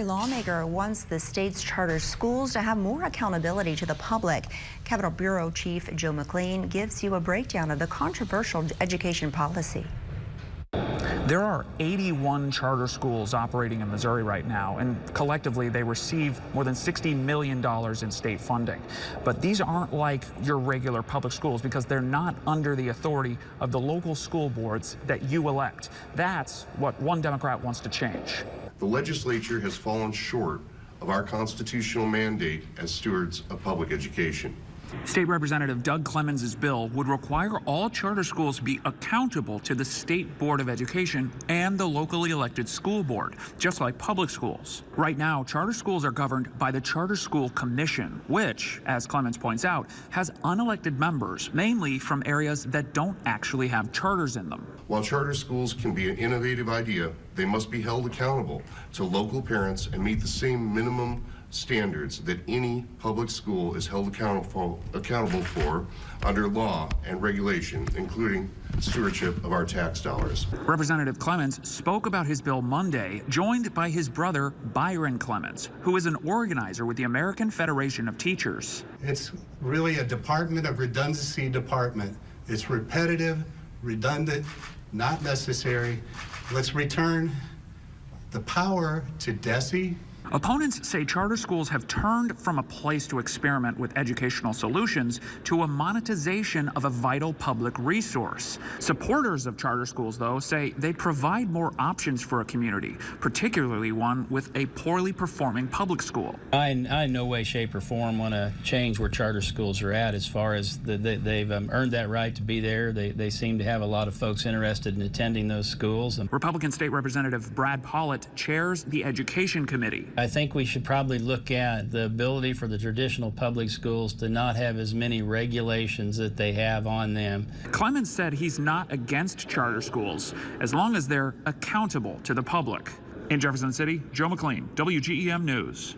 Lawmaker wants the state's charter schools to have more accountability to the public. Capitol Bureau Chief Joe McLean gives you a breakdown of the controversial education policy. There are 81 charter schools operating in Missouri right now, and collectively they receive more than $60 million in state funding. But these aren't like your regular public schools because they're not under the authority of the local school boards that you elect. That's what one Democrat wants to change. The legislature has fallen short of our constitutional mandate as stewards of public education. State Representative Doug Clemens' bill would require all charter schools be accountable to the State Board of Education and the locally elected school board, just like public schools. Right now, charter schools are governed by the Charter School Commission, which, as Clemens points out, has unelected members, mainly from areas that don't actually have charters in them. While charter schools can be an innovative idea, they must be held accountable to local parents and meet the same minimum standards that any public school is held accountable for under law and regulation, including stewardship of our tax dollars. Representative Clemens spoke about his bill Monday, joined by his brother Byron Clemens, who is an organizer with the American Federation of Teachers. It's really a Department of Redundancy department. It's repetitive, redundant, not necessary. Let's return the power to DESE. Opponents say charter schools have turned from a place to experiment with educational solutions to a monetization of a vital public resource. Supporters of charter schools, though, say they provide more options for a community, particularly one with a poorly performing public school. I in no way, shape, or form want to change where charter schools are at as far as they've earned that right to be there. They seem to have a lot of folks interested in attending those schools. Republican State Representative Brad Pollitt chairs the Education Committee. I think we should probably look at the ability for the traditional public schools to not have as many regulations that they have on them. Clemens said he's not against charter schools as long as they're accountable to the public. In Jefferson City, Joe McLean, WGEM News.